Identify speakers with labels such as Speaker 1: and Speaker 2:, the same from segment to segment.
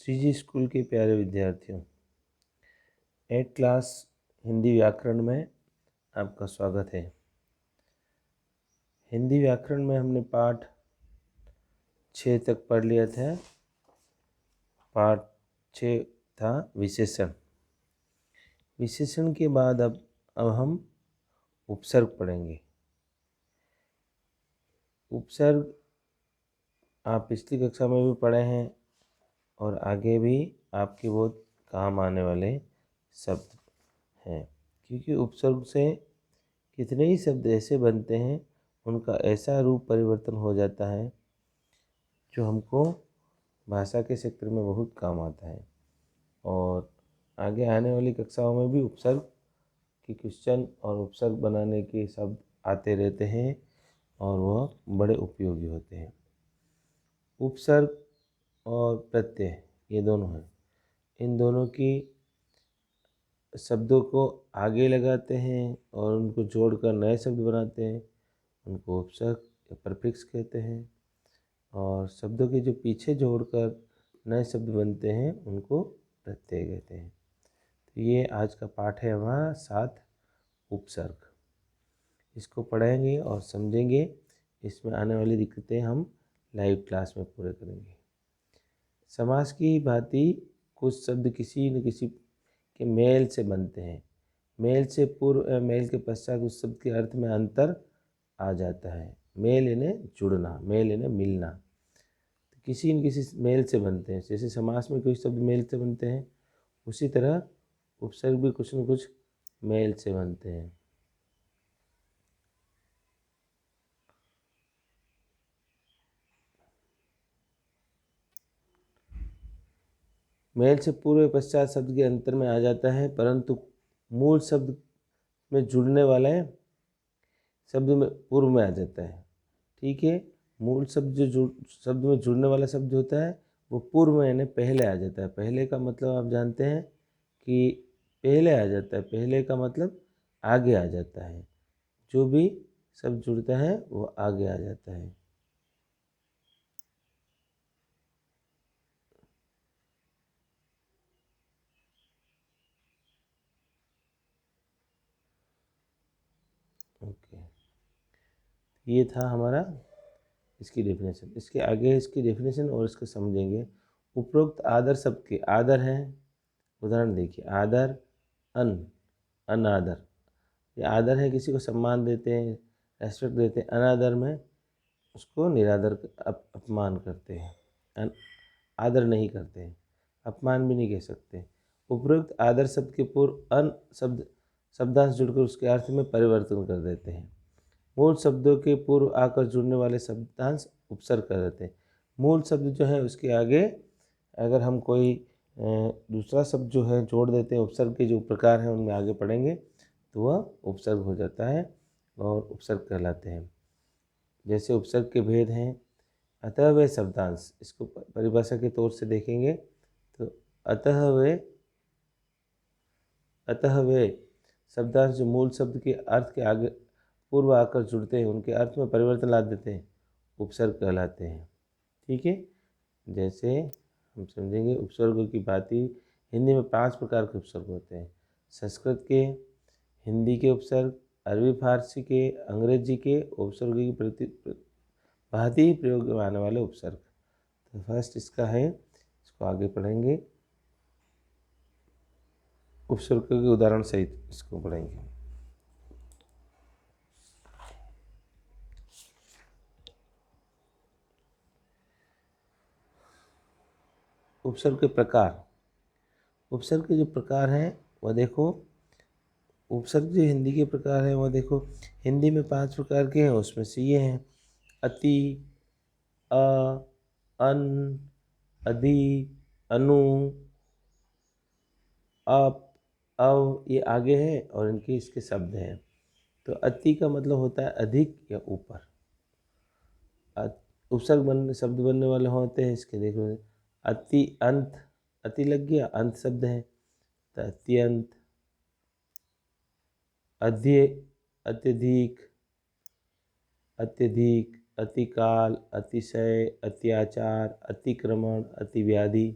Speaker 1: Shriji school के प्यारे विद्यार्थियों, 8 क्लास हिंदी व्याकरण में आपका स्वागत है। हिंदी व्याकरण में हमने पाठ 6 तक पढ़ लिया था। पाठ 6 था विशेषण। विशेषण के बाद अब हम उपसर्ग पढ़ेंगे। उपसर्ग आप पिछली कक्षा में भी पढ़े हैं और आगे भी आपके बहुत काम आने वाले शब्द हैं, क्योंकि उपसर्ग से कितने ही शब्द ऐसे बनते हैं, उनका ऐसा रूप परिवर्तन हो जाता है जो हमको भाषा के क्षेत्र में बहुत काम आता है। और आगे आने वाली कक्षाओं में भी उपसर्ग के क्वेश्चन और उपसर्ग बनाने के शब्द आते रहते हैं और वह बड़े उपयोगी होते हैं। उपसर्ग और प्रत्यय ये दोनों हैं। इन दोनों की शब्दों को आगे लगाते हैं और उनको जोड़कर नए शब्द बनाते हैं, उनको उपसर्ग या प्रफिक्स कहते हैं। और शब्दों के जो पीछे जोड़कर नए शब्द बनते हैं उनको प्रत्यय कहते हैं। तो ये आज का पाठ है हमारा 7 उपसर्ग। इसको पढ़ेंगे और समझेंगे। इसमें आने वाली दिक्कतें हम लाइव क्लास में पूरे करेंगे। समास की भांति कुछ शब्द किसी न किसी के मेल से बनते हैं। मेल से पूर्व या मेल के पश्चात उस शब्द के अर्थ में अंतर आ जाता है। मेल यानी जुड़ना, मेल यानी मिलना। तो किसी न किसी मेल से बनते हैं। जैसे समास में कुछ शब्द मेल से बनते हैं, उसी तरह उपसर्ग भी कुछ न कुछ मेल से बनते हैं। मेल से पूर्व पश्चात शब्द के अंतर में आ जाता है, परंतु मूल शब्द में जुड़ने वाले शब्द में पूर्व में आ जाता है। ठीक है, मूल शब्द जो शब्द में जुड़ने वाला शब्द होता है वो पूर्व में यानी पहले आ जाता है। पहले का मतलब आप जानते हैं कि पहले आ जाता है। पहले का मतलब आगे आ जाता है। जो भी शब्द जुड़ता है वो आगे आ जाता है। ओके, ये था हमारा इसकी डेफिनेशन। इसके आगे इसकी डेफिनेशन और इसको समझेंगे। उपरोक्त आदर शब्द के आदर हैं। उदाहरण देखिए, आदर, अनादर। ये आदर है, किसी को सम्मान देते हैं, रेस्पेक्ट देते हैं। अनादर में उसको निरादर, अपमान करते हैं, आदर नहीं करते हैं, अपमान भी नहीं कह सकते। उपरोक्त आदर शब्द के पूर्व अन शब्दांश जुड़कर उसके अर्थ में परिवर्तन कर देते हैं। मूल शब्दों के पूर्व आकर जुड़ने वाले शब्दांश उपसर्ग कर देते हैं। मूल शब्द जो है उसके आगे अगर हम कोई दूसरा शब्द जो है जोड़ देते हैं, उपसर्ग के जो प्रकार हैं उनमें आगे पढ़ेंगे, तो वह उपसर्ग हो जाता है और उपसर्ग कहलाते हैं। जैसे उपसर्ग के भेद हैं। अतः वे शब्दांश, इसको परिभाषा के तौर से देखेंगे तो अतः वे शब्दांश जो मूल शब्द के अर्थ के आगे पूर्व आकर जुड़ते हैं, उनके अर्थ में परिवर्तन ला देते हैं, उपसर्ग कहलाते हैं। ठीक है, जैसे हम समझेंगे उपसर्गों की भांति हिंदी में 5 प्रकार के उपसर्ग होते हैं। संस्कृत के, हिंदी के उपसर्ग, अरबी फारसी के, अंग्रेजी के उपसर्ग की भांति प्रयोग में आने वाले उपसर्ग। तो फर्स्ट इसका है, इसको आगे पढ़ेंगे। उपसर्ग के उदाहरण सहित इसको पढ़ेंगे। उपसर्ग के प्रकार। उपसर्ग के जो प्रकार हैं वह देखो। उपसर्ग जो हिंदी के प्रकार हैं वह देखो, हिंदी में 5 प्रकार के हैं। उसमें से ये हैं: अति, अ, अन, अधि, अनु, अप, अव, ये आगे है और इनके इसके शब्द हैं। तो अति का मतलब होता है अधिक या ऊपर। उपसर्ग बनने शब्द बनने वाले होते हैं इसके, देखो अति, अंत, अति लग गया, अंत शब्द है तो अत्यंत, अध्य, अत्यधिक, अत्यधिक, अतिकाल, अतिशय, अत्याचार, अतिक्रमण, अतिव्याधि।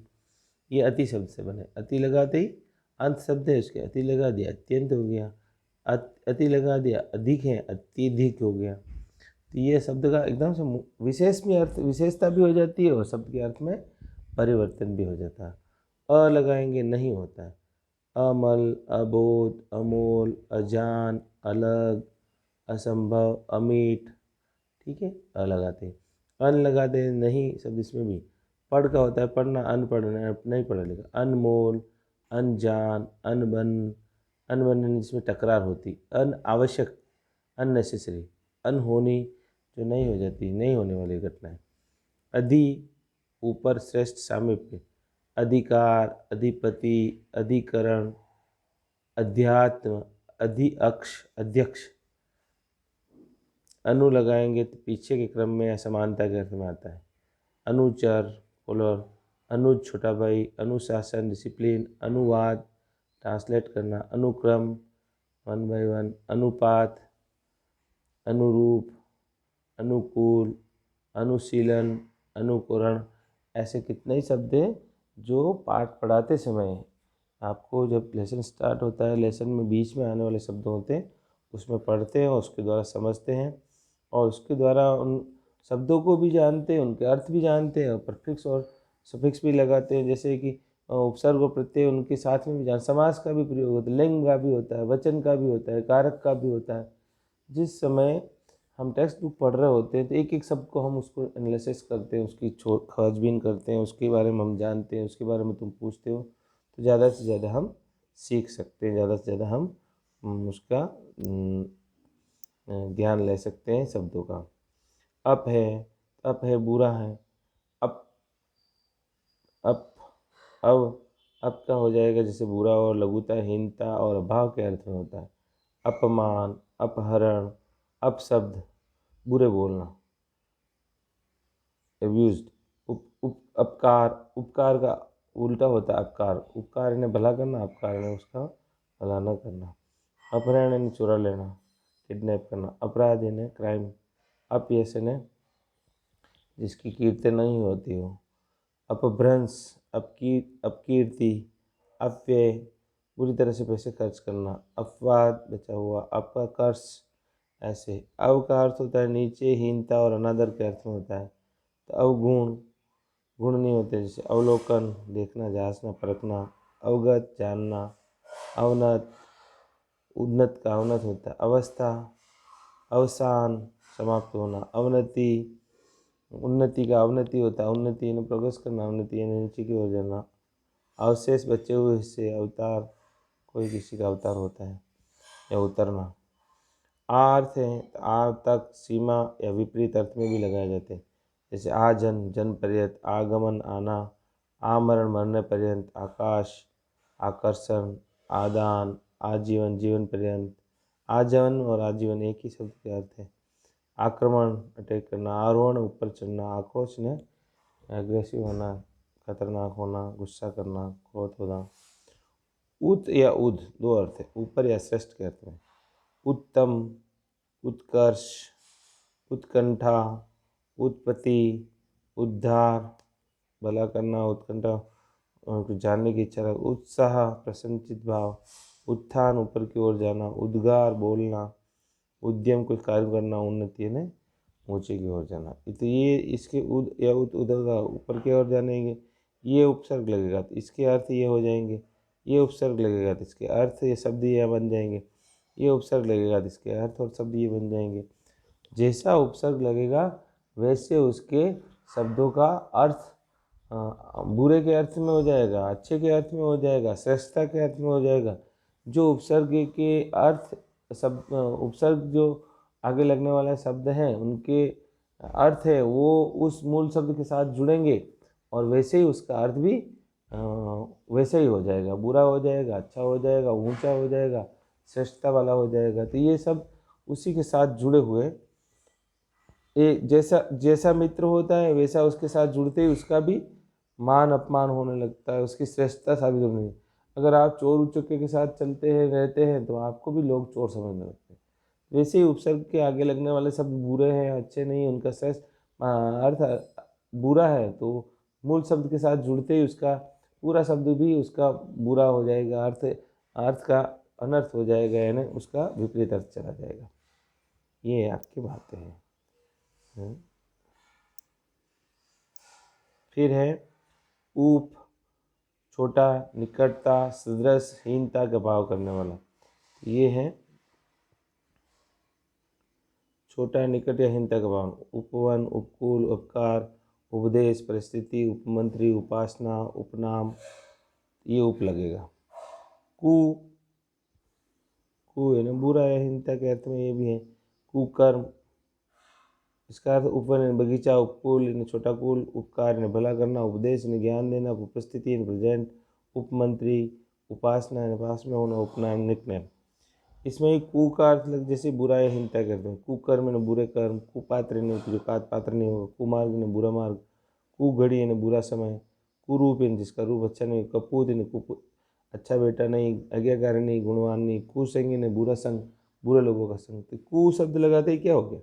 Speaker 1: ये अति शब्द से बने। अति लगाते ही अंत शब्द है उसके, अति लगा दिया अत्यंत हो गया। अति लगा दिया अधिक है, अत्यधिक हो गया। तो ये शब्द का एकदम से विशेष में अर्थ, विशेषता भी हो जाती है और शब्द के अर्थ में परिवर्तन भी हो जाता है। अ लगाएंगे नहीं होता है। अमल, अबोध, अमोल, अजान, अलग, असंभव, अमीट, ठीक है। अ लगाते हैं। अन लगाते हैं नहीं शब्द इसमें भी। पढ़ का होता है पढ़ना, अनपढ़ नहीं पढ़ा लिखा। अनमोल, अनजान, अनबन, अनबन जिसमें टकरार होती। अनआवश्यक, अननेसेसरी, अनहोनी जो नहीं हो जाती, नहीं होने वाली घटनाएं। अधि ऊपर श्रेष्ठ सामीप्य। अधिकार, अधिपति, अधिकरण, अध्यात्म, अधिअक्ष, अध्यक्ष। अनु लगाएंगे तो पीछे के क्रम में असमानता के अर्थ में आता है। अनुचर पोलर, अनुज छोटा भाई, अनुशासन डिसिप्लिन, अनुवाद ट्रांसलेट करना, अनुक्रम 1 by 1, अनुपात, अनुरूप, अनुकूल, अनुशीलन, अनुकरण। ऐसे कितने ही शब्द हैं जो पाठ पढ़ाते समय आपको जब लेसन स्टार्ट होता है, लेसन में बीच में आने वाले शब्द होते हैं उसमें पढ़ते हैं और उसके द्वारा समझते हैं और उसके द्वारा उन शब्दों को भी जानते हैं, उनके अर्थ भी जानते हैं और प्रीफिक्स और सफिक्स भी लगाते हैं। जैसे कि उपसर्ग और प्रत्यय उनके साथ में भी जान, समास का भी प्रयोग होता है, लिंग का भी होता है, वचन का भी होता है, कारक का भी होता है। जिस समय हम टेक्स्ट बुक पढ़ रहे होते हैं तो एक एक शब्द को हम उसको एनालिसिस करते हैं, उसकी खोजबीन करते हैं, उसके बारे में हम जानते हैं, उसके बारे में तुम पूछते हो तो ज़्यादा से ज़्यादा हम सीख सकते हैं, ज़्यादा से ज़्यादा हम उसका ज्ञान ले सकते हैं शब्दों का। अप है बुरा है। अप अप अब का हो जाएगा जैसे बुरा और लघुता, हीनता और अभाव के अर्थ में होता है। अपमान, अपहरण, अपशब्द, बुरे बोलना, एब्यूज्ड। उपकार, उपकार का उल्टा होता है अपकार। उपकार इन्हें भला करना, अपकार इन्हें उसका भला न करना। अपहरण इन्हें चुरा लेना, किडनैप करना। अपराध इन्हें क्राइम। अपयश इन्हें जिसकी कीर्ति नहीं होती हो। अपभ्रंश, अपकीर्ति, अपव्यय, बुरी तरह से पैसे खर्च करना। अपवाद, बचा हुआ। अपकर्ष, ऐसे। अव का अर्थ होता है नीचे, हीनता और अनादर के अर्थ में होता है। तो अवगुण, गुण नहीं होते, जैसे अवलोकन, देखना, जांचना, परखना। अवगत, जानना। अवनत, उन्नत का अवनत होता है। अवस्था, अवसान, समाप्त होना। अवनति, उन्नति का अवनति होता है। उन्नति यानी प्रोग्रेस करना, उन्नति यानी नीचे की ओर जाना। अवशेष, बचे हुए हिस्से। अवतार, कोई किसी का अवतार होता है या उतरना। अर्थ है तो आ तक, सीमा या विपरीत अर्थ में भी लगाए जाते हैं। जैसे आजन, जन पर्यंत। आगमन, आना। आमरण, मरने पर्यंत। आकाश, आकर्षण। आदान, आजीवन, जीवन पर्यंत। आजीवन और आजीवन एक ही शब्द के अर्थ है। आक्रमण, अटैक करना। आरोहण, ऊपर चढ़ना। आक्रोश ने एग्रेसिव होना, खतरनाक होना, गुस्सा करना, क्रोध होना। उत या उद दो अर्थ है, ऊपर या श्रेष्ठ के अर्थ में। उत्तम, उत्कर्ष, उत्कंठा, उत्पत्ति, उद्धार, भला करना, उत्कंठा जानने की इच्छा रख। उत्साह, प्रसन्नचित भाव। उत्थान, ऊपर की ओर जाना। उद्गार, बोलना। उद्यम, कुछ कार्य करना। उन्नति ने ऊंचे की ओर जाना। तो ये इसके उद या उदगा ऊपर की ओर जानेंगे, ये उपसर्ग लगेगा तो इसके अर्थ ये हो जाएंगे। ये उपसर्ग लगेगा तो इसके अर्थ, ये शब्द ये बन जाएंगे। ये उपसर्ग लगेगा तो इसके अर्थ और शब्द ये बन जाएंगे। जैसा उपसर्ग लगेगा वैसे उसके शब्दों का अर्थ बुरे के अर्थ में हो जाएगा, अच्छे के अर्थ में हो जाएगा, श्रेष्ठता के अर्थ में हो जाएगा। जो उपसर्ग के अर्थ शब्द, उपसर्ग जो आगे लगने वाले शब्द हैं उनके अर्थ है वो उस मूल शब्द के साथ जुड़ेंगे और वैसे ही उसका अर्थ भी वैसे ही हो जाएगा। बुरा हो जाएगा, अच्छा हो जाएगा, ऊंचा हो जाएगा, श्रेष्ठता वाला हो जाएगा। तो ये सब उसी के साथ जुड़े हुए, जैसा जैसा मित्र होता है वैसा उसके साथ जुड़ते ही उसका भी मान अपमान होने लगता है, उसकी श्रेष्ठता साबित होने लगती है। अगर आप चोर उचक्के के साथ चलते हैं रहते हैं तो आपको भी लोग चोर समझने लगते हैं। वैसे ही उपसर्ग के आगे लगने वाले शब्द बुरे हैं, अच्छे नहीं, उनका श्रेष्ठ अर्थ बुरा है तो मूल शब्द के साथ जुड़ते ही उसका पूरा शब्द भी उसका बुरा हो जाएगा, अर्थ का अनर्थ हो जाएगा, यानी उसका विपरीत अर्थ चला जाएगा। ये आपकी बातें हैं। फिर है ऊप, छोटा, निकटता, सदृश, हीनता का भाव करने वाला। ये है छोटा, निकट या हीनता का भाव। उपवन, उपकूल, उपकार, उपदेश, परिस्थिति, उपमंत्री, उपासना, उपनाम, ये उप लगेगा। कु है ना बुरा या हीनता के अर्थ में ये भी है। कुकर्म, इसका अर्थ उपवन यानी बगीचा, उपकूल यानी छोटा कुल, उपकार यानी भला करना, उपदेश यानी ज्ञान देना, उपस्थिति यानी प्रेजेंट, उपमंत्री, उपासना यानी पास में होना, उपनाम निकनेम। इसमें एक कु का अर्थ लग जैसे बुरा या हीनता करते हैं। कुकर्म यानी बुरे कर्म, कुपात्र यानी जो पात्र नहीं होगा, कुमार्ग यानी बुरा मार्ग, कुघड़ी यानी बुरा समय, कुरूप यानी जिसका रूप अच्छा नहीं, कपूत यानी अच्छा बेटा नहीं, आज्ञाकारी नहीं, गुणवान नहीं, कुसंग यानी बुरा संग, बुरे लोगों का संग। तो कु शब्द लगाते ही क्या हो गया,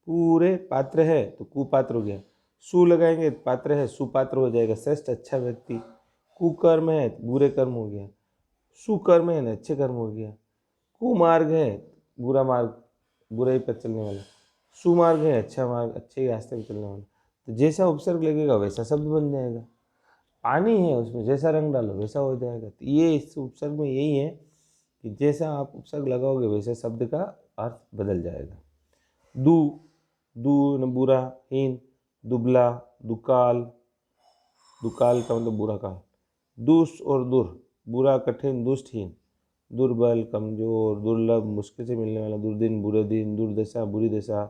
Speaker 1: पूरे पात्र है तो कुपात्र हो गया। सु लगाएंगे पात्र है, सुपात्र हो जाएगा, श्रेष्ठ अच्छा व्यक्ति। कुकर्म है बुरे कर्म हो गया, सुकर्म है ना अच्छे कर्म हो गया। कुमार्ग है बुरा मार्ग, बुराई पर चलने वाला। सुमार्ग है अच्छा मार्ग, अच्छे रास्ते पर चलने वाला। तो जैसा उपसर्ग लगेगा वैसा शब्द बन जाएगा। पानी है उसमें जैसा रंग डालो वैसा हो जाएगा। तो ये इस उपसर्ग में यही है कि जैसा आप उपसर्ग लगाओगे वैसे शब्द का अर्थ बदल जाएगा। दू न बुरा, हीन, दुबला, दुकाल, दुकाल का मतलब बुरा काल। दुष्ट और दुर, बुरा, कठिन, दुष्टहीन, दुर्बल, कमजोर, दुर्लभ, मुश्किल से मिलने वाला, दुर्दिन, बुरे दिन, दुर्दशा, बुरी दशा,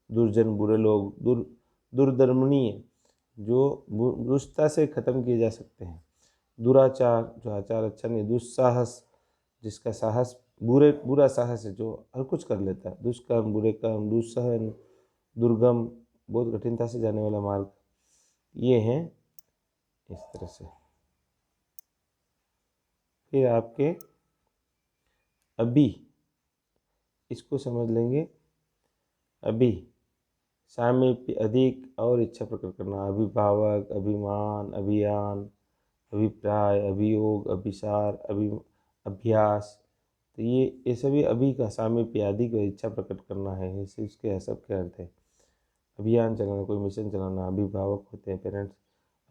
Speaker 1: दुर्जन, बुरे लोग, दुर्धर्मनीय, जो दुष्टता से खत्म किए जा सकते हैं। दुराचार, जो आचार अच्छा नहीं। दुस्साहस, जिसका साहस बुरा साहस है, जो हर कुछ कर लेता है। दुष्कर्म, बुरे कर्म, दुस्सहन, दुर्गम, बहुत कठिनता से जाने वाला मार्ग। ये हैं इस तरह से। फिर आपके अभी, इसको समझ लेंगे। अभी सामीप्य, अधिक और इच्छा प्रकट करना। अभिभावक, अभिमान, अभियान, अभिप्राय, अभियोग, अभिसार, अभ्यास। तो ये सभी अभी का सामीप्य, अधिक और इच्छा प्रकट करना है, इसे इसके सबके अर्थ है। अभियान चलाना, कोई मिशन चलाना। अभिभावक होते हैं पेरेंट्स।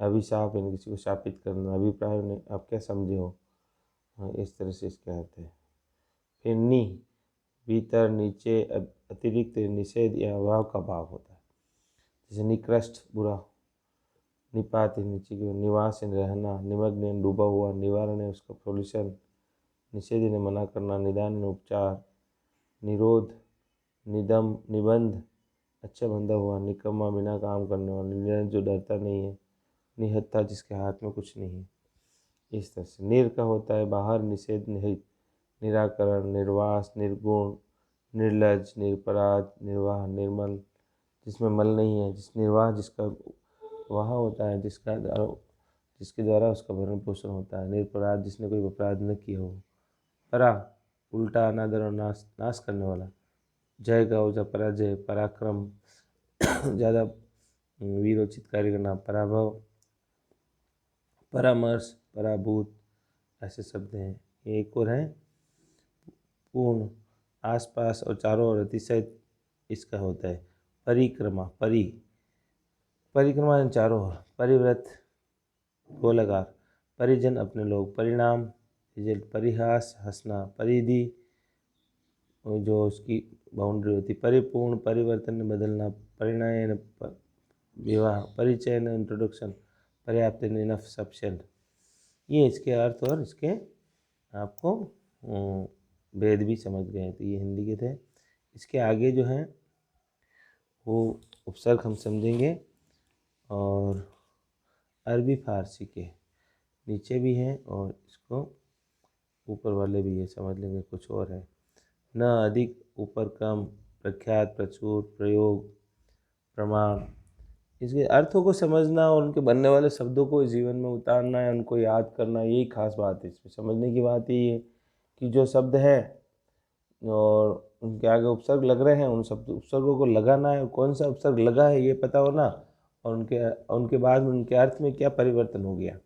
Speaker 1: अभिशाप यानी किसी को शापित करना। अभिप्राय ने आप क्या समझे हो, हाँ इस तरह से इसके अर्थ है। फिर नी, भीतर, नीचे, अतिरिक्त, निषेध या अभाव का भाव होता है। जैसे निकृष्ट बुरा, निपात नीचे की, निवास रहना, निमग्न डूबा हुआ, निवारण है उसका सोल्यूशन, निषेध ने मना करना, निदान उपचार, निरोध, निदम, निबंध अच्छा बंधा हुआ, निकम्मा बिना काम करने वाला, निडर जो डरता नहीं है, निहत्था जिसके हाथ में कुछ नहीं है। इस तरह से निर का होता है बाहर, निषेध, निहित, निराकरण, निर्वास, निर्गुण, निर्लज, निरपराध, निर्वाह, निर्मल, जिसमें मल नहीं है, जिस निर्वाह जिसका वहाँ होता है, जिसके द्वारा उसका भरण पोषण होता है। निरपराध, जिसने कोई अपराध न किया हो। परा, उल्टा, अनादर और नाश करने वाला। जय गौजा, पराजय, पराक्रम, ज़्यादा वीरोचित कार्य करना। पराभव, परामर्श, पराभूत, ऐसे शब्द हैं। एक और है पूर्ण, आसपास और चारों ओर अतिशय, इसका होता है परिक्रमा। परिक्रमा चारों ओर। परिव्रत, गोलाकार। परिजन, अपने लोग। परिणाम, रिजल्ट। परिहास, हंसना। परिधि, जो उसकी बाउंड्री होती। परिपूर्ण, परिवर्तन, बदलना। परिणय, विवाह। परिचय, इंट्रोडक्शन। पर्याप्त, इनफ, सफिशिएंट। ये इसके अर्थ और इसके आपको भेद भी समझ गए। तो ये हिंदी के थे। इसके आगे जो हैं वो उपसर्ग हम समझेंगे, और अरबी फारसी के नीचे भी हैं और इसको ऊपर वाले भी ये समझ लेंगे। कुछ और है न, अधिक, ऊपर, कम, प्रख्यात, प्रचुर, प्रयोग, प्रमाण। इसके अर्थों को समझना और उनके बनने वाले शब्दों को जीवन में उतारना है, उनको याद करना, यही खास बात है। इसमें समझने की बात यही है कि जो शब्द है और उनके आगे उपसर्ग लग रहे हैं, उन शब्द उपसर्गों को लगाना है, कौन सा उपसर्ग लगा है ये पता होना, और उनके बाद में उनके अर्थ में क्या परिवर्तन हो गया,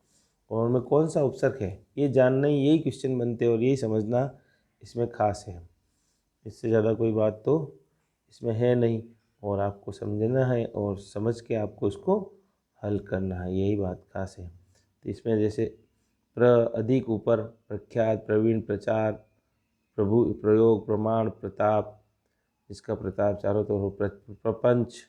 Speaker 1: और उनमें कौन सा उपसर्ग है, ये जानना ही, यही क्वेश्चन बनते हैं और यही समझना इसमें खास है। इससे ज़्यादा कोई बात तो इसमें है नहीं, और आपको समझना है और समझ के आपको इसको हल करना है, यही बात खास है। तो इसमें जैसे अधिक, ऊपर, प्रख्यात, प्रवीण, प्रचार, प्रभु, प्रयोग, प्रमाण, प्रताप, जिसका प्रताप चारों तरफ हो, प्रपंच,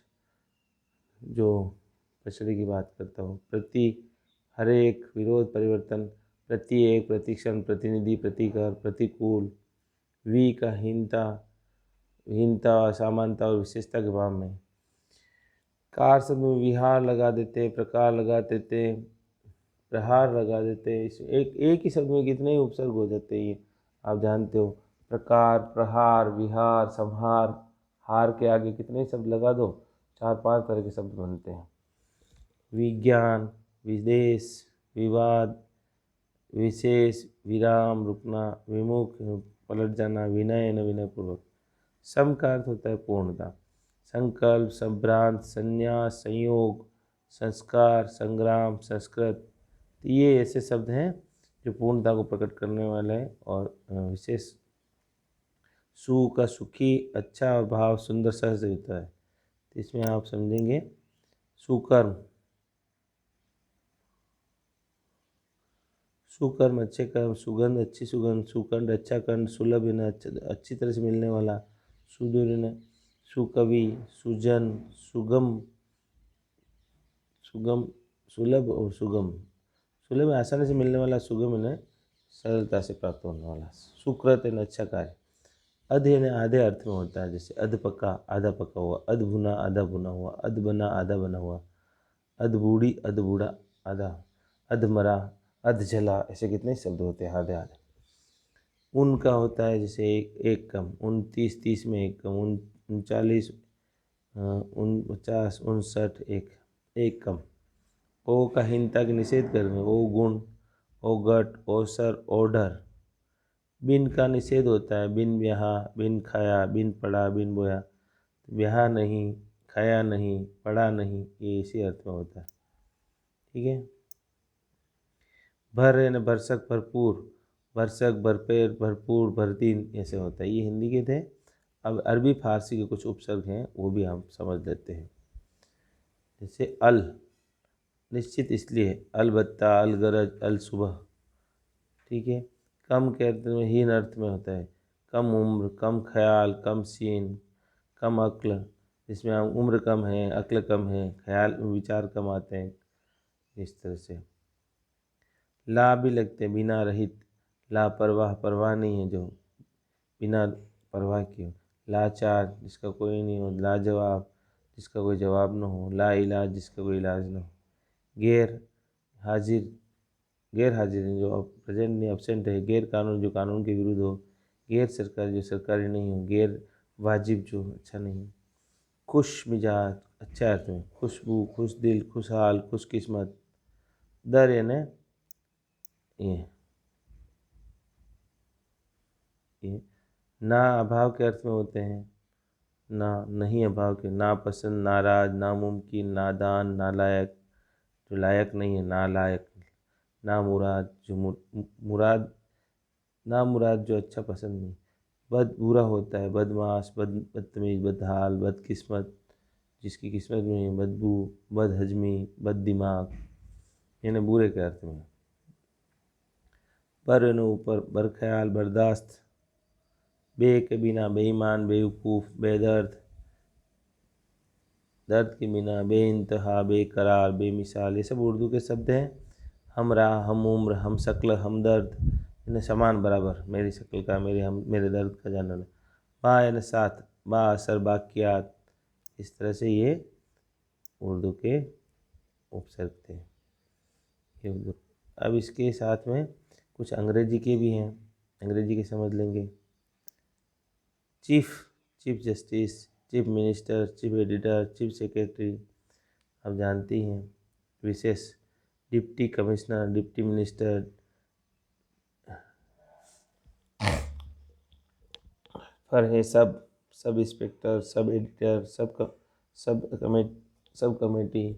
Speaker 1: जो पछड़ी की बात करता हूँ, प्रति, हरेक, विरोध, परिवर्तन, प्रत्येक, प्रतिक्षण, प्रतिनिधि, प्रतिकर, प्रतिकूल, वी का हीनता, हीनता, समानता और विशेषता के भाव में। कार शब्द में विहार लगा देते, प्रकार लगा देते, प्रहार लगा देते। इस एक ही शब्द में कितने ही उपसर्ग हो जाते हैं, ये आप जानते हो। प्रकार, प्रहार, विहार, संहार, हार के आगे कितने शब्द लगा दो, 4-5 तरह के शब्द बनते हैं। विज्ञान, विदेश, विवाद, विशेष, विराम, रुकना, विमुख, पलट जाना, विनय, विनयपूर्वक। सम का अर्थ होता है पूर्णता। संकल्प, संभ्रांत, संन्यास, संयोग, संस्कार, संग्राम, संस्कृत, ये ऐसे शब्द हैं जो पूर्णता को प्रकट करने वाले हैं। और विशेष, सु का सुखी, अच्छा, और भाव सुंदर, सहज होता है। तो इसमें आप समझेंगे सुकर्म, सुकर्म, अच्छे कर्म, सुगंध, अच्छी सुगंध, सुकंड, अच्छा कंड, सुलभ न, अच्छी तरह से मिलने वाला, सुदूर न, सुकवि, सुजन, सुगम, सुगम, सुलभ और सुगम, सुलभ में आसानी से मिलने वाला, सुगम न सरलता से प्राप्त होने वाला, सुकृत न, अच्छा कार्य। अध यानी आधे अर्थ में होता है, जैसे अध पका, आधा पका हुआ, अध भुना, आधा भुना हुआ, अध बना, आधा बना हुआ, अध बूढ़ी, अध बूढ़ा, आधा, अध मरा, अध जला, ऐसे कितने शब्द होते हैं आधे आधे। उनका होता है जैसे एक कम, 29, 30 में एक कम, 39, 49, 59, एक कम। ओ का हीनता के निषेध करने, ओ गुण, ओ गट, ओसर, ओढ़र। बिन का निषेध होता है, बिन ब्याहा, बिन खाया, बिन पढ़ा, बिन बोया। ब्याहा नहीं, खाया नहीं, पढ़ा नहीं, ये इसी अर्थ में होता है। ठीक है। भर यानी भरसक, भरपूर, भरसक, भरपेट, भरपूर, भरदीन, ऐसे होता है। ये हिंदी के थे। अब अरबी फारसी के कुछ उपसर्ग हैं, वो भी हम समझ लेते हैं। जैसे अल, निश्चित इसलिए, अलबत्ता, अलगरज, अल सुबह। ठीक है। कम के अर्थ में, हीन अर्थ में होता है। कम उम्र, कम ख्याल, कम सीन, कम अक्ल, जिसमें उम्र कम है, अक्ल कम है, ख्याल, विचार कम आते हैं, इस तरह से। ला भी लगते हैं, बिना रहित, लापरवाह, परवाह नहीं है जो, बिना परवाह किए। लाचार, जिसका कोई नहीं हो, लाजवाब, जिसका कोई जवाब न हो, ला इलाज, जिसका कोई इलाज न हो। गैर हाजिर, गैर हाजिर जो अब प्रेजेंट नहीं, एब्सेंट है। गैर कानून, जो कानून के विरुद्ध हो। गैर सरकारी, जो सरकारी नहीं हो। गैर वाजिब, जो अच्छा नहीं। खुश मिजाज, अच्छा अर्थ में, खुशबू, खुश दिल, खुशहाल, खुशकिस्मत। दर यानी ये ना अभाव के अर्थ में होते हैं। ना, नहीं अभाव के, नापसंद, नाराज, नामुमकिन, नादान, नालायक, जो लायक नहीं है, नालायक। ना मुराद, जो मुराद, ना मुराद, जो अच्छा पसंद नहीं। बद, बुरा होता है, बदमाश, बदतमीज, बदहाल, बदकिस्मत, जिसकी किस्मत में है। बदबू, बदहजमी, बद दिमाग, यानी बुरे के अर्थ में। बर यानी ऊपर, बरख्याल, बर्दाश्त। बे के बिना, बेईमान, बेवकूफ़, बेदर्द, दर्द के बिना, बेइंतहा, बेकरार, बेमिसाल, ये सब उर्दू के शब्द हैं। हमरा, हम उम्र, हम शक्ल, हमदर्द, यानी समान बराबर, मेरी शक्ल का, मेरे दर्द का जानना। बा यानी साथ, बा असर, बाकियात, इस तरह से ये उर्दू के उपसर्ग थे। अब इसके साथ में कुछ अंग्रेजी के भी हैं, अंग्रेजी के समझ लेंगे। Chief, chief justice, chief minister, chief editor, chief secretary, आप जानती हैं। विशेष, डिप्टी कमिश्नर, डिप्टी मिनिस्टर, पर है सब, sub inspector, sub editor, sub committee,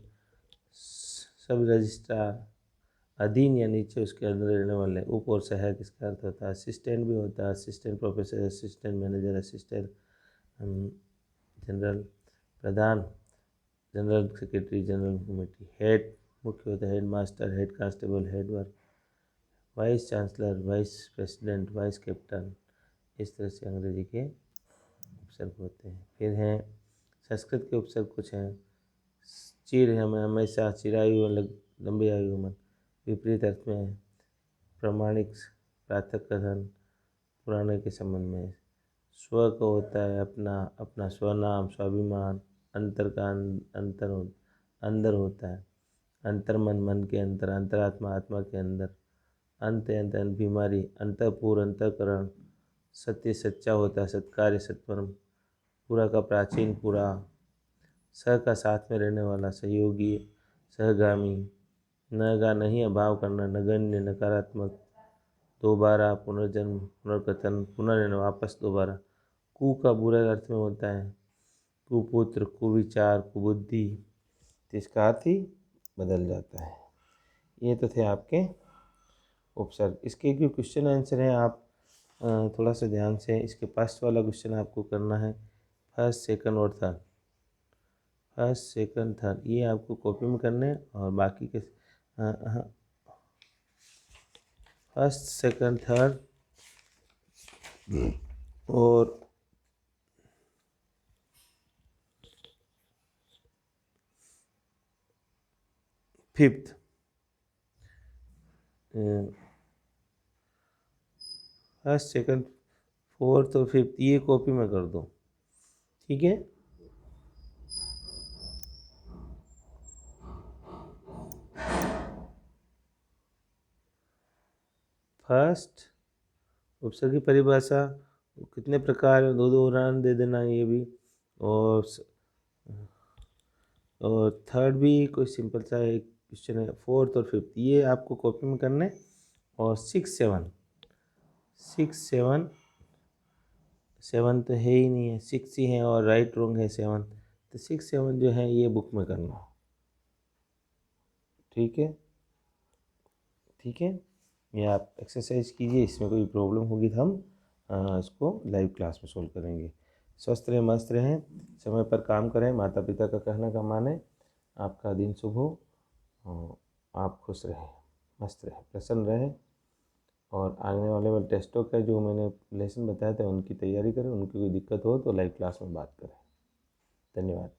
Speaker 1: सब रजिस्ट्रार, अधीन या नीचे उसके अंदर रहने वाले। उप और सहायक इसका अर्थ होता है। असिस्टेंट भी होता है, assistant professor, assistant manager, assistant general, प्रधान, general secretary, general committee. Head मुख्य होता है, head master, head constable, head work, vice chancellor, vice president, vice captain. इस तरह से अंग्रेजी के उपसर्ग होते हैं। फिर हैं संस्कृत के उपसर्ग कुछ हैं। चिर है हमेशा, चिरायु लंबी आयु मन, विपरीत अर्थ में है। प्रमाणिक, प्रातः कथन, पुराने के संबंध में। स्व का होता है अपना, अपना स्वनाम, स्वाभिमान। अंतर का अंदर होता है। अंतर्मन, मन के अंतर, अंतरात्मा, आत्मा के अंदर। अंत बीमारी, अंतःपुर, अंतःकरण। सत्य सच्चा होता है, सत्कार्य, सत्परम। पूरा का प्राचीन, पूरा। सह का साथ में रहने वाला, सहयोगी, सहगामी। न का नहीं, अभाव करना, नगण्य, नकारात्मक। दोबारा, पुनर्जन्म, पुनर्कथन, पुनर्जन्म, वापस दोबारा। कु का बुरे अर्थ में होता है, कुपुत्र, कुविचार, कुबुद्धि। तो इसका अर्थ ही बदल जाता है। ये तो थे आपके उपसर्ग। इसके जो क्वेश्चन आंसर हैं आप थोड़ा सा ध्यान से, इसके फर्स्ट वाला क्वेश्चन आपको करना है, फर्स्ट, सेकंड और थर्ड। फर्स्ट, सेकंड, थर्ड ये आपको कॉपी में करने हैं। और बाकी के फर्स्ट, सेकंड, थर्ड और फिफ्थ, फर्स्ट, सेकंड, फोर्थ और फिफ्थ ये कॉपी में कर दो, ठीक है। फर्स्ट उपसर्ग की परिभाषा, कितने प्रकार, दो दो उदाहरण दे देना ये भी। और थर्ड भी कोई सिंपल सा एक क्वेश्चन है। फोर्थ और फिफ्थ ये आपको कॉपी में करने। और सिक्स, सेवन, सेवन तो है ही नहीं है, सिक्स ही है और राइट रॉन्ग है सेवन। तो सिक्स, सेवन जो है ये बुक में करना, ठीक है। ठीक है, ये आप एक्सरसाइज कीजिए। इसमें कोई प्रॉब्लम होगी तो हम इसको लाइव क्लास में सोल्व करेंगे। स्वस्थ रहें, मस्त रहें, समय पर काम करें, माता पिता का कहना का माने। आपका दिन शुभ हो, आप खुश रहें, मस्त रहें, प्रसन्न रहें। और आने वाले टेस्टों का जो मैंने लेसन बताया था उनकी तैयारी करें। उनकी कोई दिक्कत हो तो लाइव क्लास में बात करें। धन्यवाद।